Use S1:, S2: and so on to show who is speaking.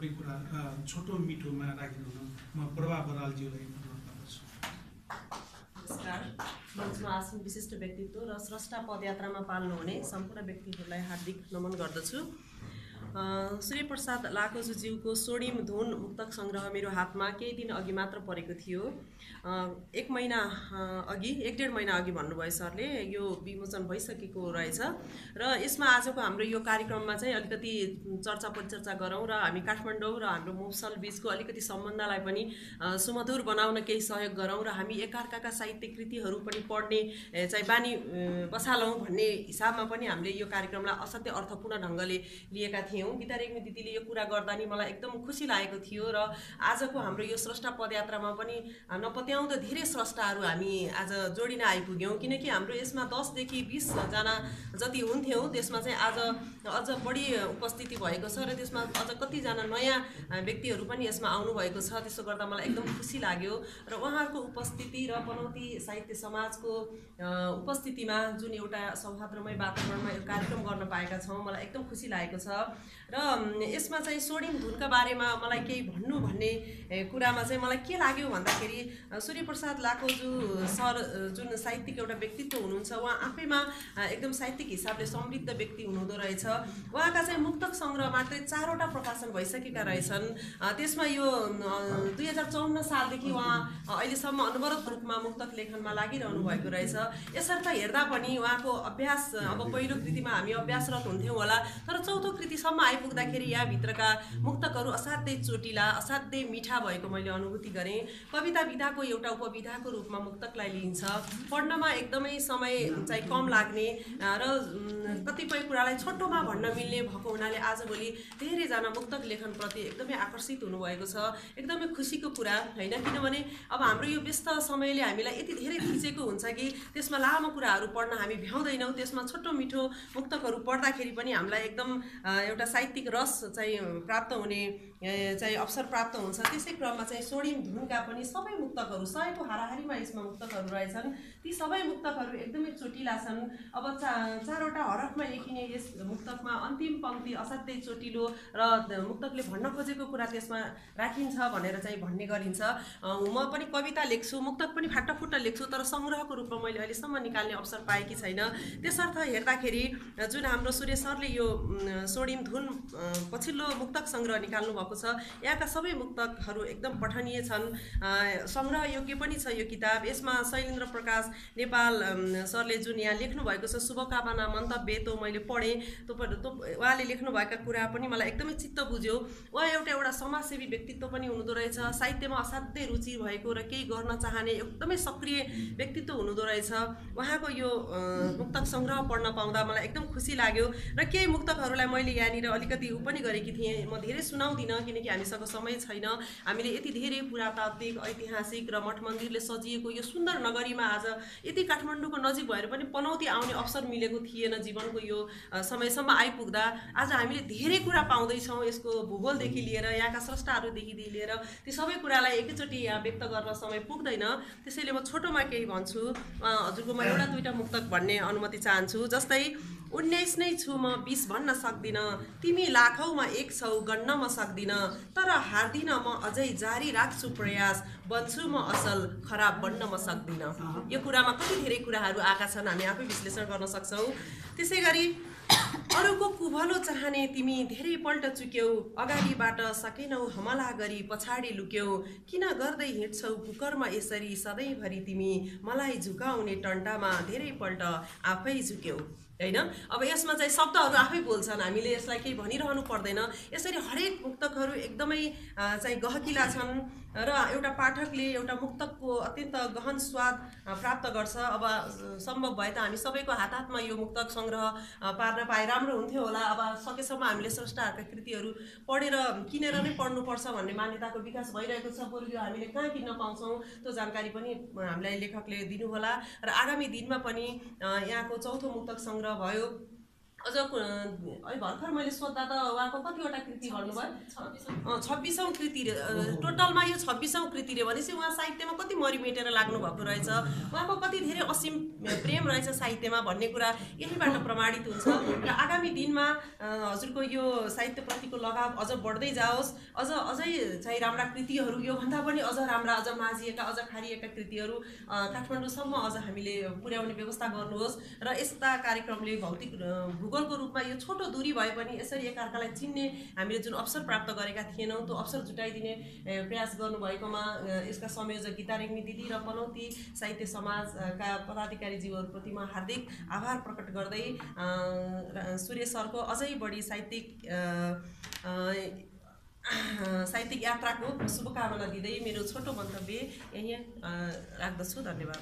S1: सबै कुरा छोटो मिठोमा राखिदिनु म प्रभा बरालज्यूलाई अनुरोध गर्दछु।
S2: नमस्कार। मञ्चमा आसन विशिष्ट व्यक्तित्व र स्रष्टा पदयात्रामा पाल्नुहुने सम्पूर्ण व्यक्तिहरूलाई हार्दिक नमन गर्दछु। सूर्य प्रसाद लाकोजुज्यूको स्वर्णिम धुन मुक्तक सङ्ग्रह मेरो हातमा केही दिन अघि मात्र परेको थियो। 1 महिना अघि 1.5 महिना अघि भन्नुभयो सरले यो विमोचन भइसकेको रहेछ र यसमा आजको हाम्रो यो कार्यक्रममा चाहिँ अलिकति चर्चा परिचर्चा गरौँ र हामी काठमाडौँ र हाम्रो मुफसल बीचको अलिकति सम्बन्धलाई पनि सुमधुर बनाउन केही सहयोग गरौँ र हामी एकअर्काका साहित्य कृतिहरू पनि पढ्ने चाहिँ बानी बसालौँ भन्ने हिसाबमा पनि हामीले यो कार्यक्रमलाई असाध्यै अर्थपूर्ण ढङ्गले लिएका थियौँ। गीता रेग्मी दिदीले यो कुरा गर्दा नि मलाई एकदम खुसी लागेको थियो र आजको हाम्रो यो स्रष्टा पदयात्रामा पनि नपत्याउँदो धेरै स्रष्टाहरू हामी आज जोडिन आइपुग्यौँ, किनकि हाम्रो यसमा 10 देखि 20 जना जति हुन्थ्यौँ त्यसमा चाहिँ आज अझ बढी उपस्थिति भएको छ र त्यसमा अझ कतिजना नयाँ व्यक्तिहरू पनि यसमा आउनुभएको छ। त्यसो गर्दा मलाई एकदम खुसी लाग्यो र उहाँहरूको उपस्थिति र पनौती साहित्य समाजको उपस्थितिमा जुन एउटा सौहार्दमय वातावरणमा यो कार्यक्रम गर्न पाएका छौँ मलाई एकदम खुसी लागेको छ र यसमा चाहिँ स्वर्णिम धुनका बारेमा मलाई केही भन्नु भन्ने कुरामा चाहिँ मलाई के लाग्यो भन्दाखेरि सूर्य प्रसाद लाकोजु सर जुन साहित्यिक एउटा व्यक्तित्व हुनुहुन्छ, उहाँ आफैमा एकदम साहित्यिक हिसाबले समृद्ध व्यक्ति हुनुहुँदो रहेछ। उहाँका चाहिँ मुक्तक सङ्ग्रह मात्रै 4वटा प्रकाशन भइसकेका रहेछन्। त्यसमा यो 2054 सालदेखि उहाँ अहिलेसम्म अनवरत रूपमा मुक्तक लेखनमा लागिरहनु भएको रहेछ। यसर्थ हेर्दा पनि उहाँको अभ्यास अब पहिलो कृतिमा हामी अभ्यासरत हुन्थ्यौँ होला, तर चौथो कृतिसम्म आइपुग्दाखेरि यहाँभित्रका मुक्तकहरू असाध्यै चोटिला असाध्यै मिठा भएको मैले अनुभूति गरेँ। कविता विधाको एउटा उपविधाको रूपमा मुक्तकलाई लिइन्छ, पढ्नमा एकदमै समय चाहिँ कम लाग्ने र कतिपय कुरालाई छोटोमा भन्न मिल्ने भएको हुनाले आजभोलि धेरैजना मुक्तक लेखनप्रति एकदमै आकर्षित हुनुभएको छ। एकदमै खुसीको कुरा होइन, किनभने अब हाम्रो यो व्यस्त समयले हामीलाई यति धेरै थिचेको हुन्छ कि त्यसमा लामो कुराहरू पढ्न हामी भ्याउँदैनौँ। त्यसमा छोटो मिठो मुक्तकहरू पढ्दाखेरि पनि हामीलाई एकदम एउटा साहित्यिक रस चाहिँ प्राप्त हुने चाहिँ अवसर प्राप्त हुन्छ। त्यसै क्रममा चाहिँ स्वर्णिम धुनका पनि सबै मुक्तकहरू 100 को हाराहारीमा यसमा मुक्तकहरू रहेछन्। ती सबै मुक्तकहरू एकदमै चोटिला छन्। अब 4वटा हरफमा लेखिने यस मुक्तकमा अन्तिम पङ्क्ति असाध्यै चोटिलो र मुक्तकले भन्न खोजेको कुरा त्यसमा राखिन्छ भनेर चाहिँ भन्ने गरिन्छ। म पनि कविता लेख्छु, मुक्तक पनि फाटाफुट्टा लेख्छु, तर सङ्ग्रहको रूपमा मैले अहिलेसम्म निकाल्ने अवसर पाएकी छैन। त्यसर्थ हेर्दाखेरि जुन हाम्रो सूर्य सरले यो स्वर्णिम धुन पछिल्लो मुक्तक सङ्ग्रह निकाल्नु भएको छ, यहाँका सबै मुक्तकहरू एकदम पठनीय छन्, सङ्ग्रह योग्य पनि छ यो किताब। यसमा शैलेन्द्र प्रकाश नेपाल सरले जुन यहाँ लेख्नु भएको छ शुभकामना मन्तव्य, त्यो मैले पढेँ। उहाँले लेख्नुभएका कुरा पनि मलाई एकदमै चित्त बुझ्यो। उहाँ एउटा समाजसेवी व्यक्तित्व पनि हुनुहुँदो रहेछ, साहित्यमा असाध्यै रुचि भएको र केही गर्न चाहने एकदमै सक्रिय व्यक्तित्व हुनुहुँदो रहेछ। उहाँको यो मुक्तक सङ्ग्रह पढ्न पाउँदा मलाई एकदम खुसी लाग्यो र केही मुक्तकहरूलाई मैले यहाँनिर अलिकति पनि गरेकी थिएँ। म धेरै सुनाउँदिनँ किनकि हामीसँग समय छैन। हामीले यति धेरै पुरातात्विक ऐतिहासिक र मठ मन्दिरले सजिएको यो सुन्दर नगरीमा आज यति काठमाडौँको नजिक भएर पनि पनौती आउने अवसर मिलेको थिएन। जीवनको यो समयसम्म आइपुग्दा आज हामीले धेरै कुरा पाउँदैछौँ, यसको भूगोलदेखि लिएर यहाँका स्रष्टाहरूदेखि लिएर ती सबै कुरालाई एकैचोटि यहाँ व्यक्त गर्न समय पुग्दैन। त्यसैले म छोटोमा केही भन्छु। हजुरको म एउटा दुईवटा मुक्तक भन्ने अनुमति चाहन्छु। जस्तै 19 नै छु म 20 भन्न सक्दिनँ, तिमी लाखौँमा 1 छौ गन्न म सक्दिनँ, तर हार्दिनँ म अझै जारी राख्छु प्रयास, बन्छु म असल खराब बन्न म सक्दिनँ। यो कुरामा कति धेरै कुराहरू आएका छन्, हामी आफै विश्लेषण गर्न सक्छौँ। त्यसै गरी अरूको कुभलो चाहने तिमी धेरैपल्ट चुक्यौ, अगाडिबाट सकेनौ हमला गरी पछाडि लुक्यौ, किन गर्दै हिँड्छौ कुकर्म यसरी सधैँभरि तिमी, मलाई झुकाउने टन्टामा धेरैपल्ट आफै झुक्यौ। हैन, अब यसमा चाहिँ शब्दहरू आफै बोल्छन्, हामीले यसलाई केही भनिरहनु पर्दैन। यसरी हरेक मुक्तकहरू एकदमै चाहिँ गहकिला छन् र एउटा पाठकले एउटा मुक्तकको अत्यन्त गहन स्वाद प्राप्त गर्छ। अब सम्भव भए त हामी सबैको हातमा यो मुक्तक सङ्ग्रह पार्न पाए राम्रो हुन्थ्यो होला। अब सकेसम्म हामीले स्रष्टाहरूका कृतिहरू पढेर किनेर नै पढ्नुपर्छ भन्ने मान्यताको विकास भइरहेको छ। बरु यो हामीले कहाँ किन्न पाउँछौँ त्यो जानकारी पनि हामीलाई लेखकले दिनुहोला र आगामी दिनमा पनि यहाँको चौथो मुक्तक सङ्ग्रह भयो। अझ भर्खर मैले सोद्धा त उहाँको कतिवटा कृति भन्नुभयो? 26औं कृति रे। टोटलमा यो 26औं कृति रे भनेपछि उहाँ साहित्यमा कति मरिमेटेर लाग्नु भएको रहेछ। उहाँको कति धेरै असीम प्रेम रहेछ साहित्यमा भन्ने कुरा यहीबाट प्रमाणित हुन्छ र आगामी दिनमा हजुरको यो साहित्यप्रतिको लगाव अझ बढ्दै जाओस्, अझै चाहिँ राम्रा कृतिहरू, योभन्दा पनि अझ राम्रा, अझ माझिएका, अझ खारिएका कृतिहरू काठमाडौँसम्म अझ हामीले पुर्याउने व्यवस्था गर्नुहोस् र यस्ता कार्यक्रमले भौतिक भूगोलको रूपमा यो छोटो दूरी भए पनि यसरी एकअर्कालाई चिन्ने हामीले जुन अवसर प्राप्त गरेका थिएनौँ त्यो अवसर जुटाइदिने प्रयास गर्नुभएकोमा यसका संयोजक गीता रेग्मी दिदी र पनौती साहित्य समाजका पदाधिकारीज्यूहरूप्रति म हार्दिक आभार प्रकट गर्दै सूर्य सरको अझै बढी साहित्यिक यात्राको शुभकामना दिँदै मेरो छोटो मन्तव्य यही राख्दछु। धन्यवाद।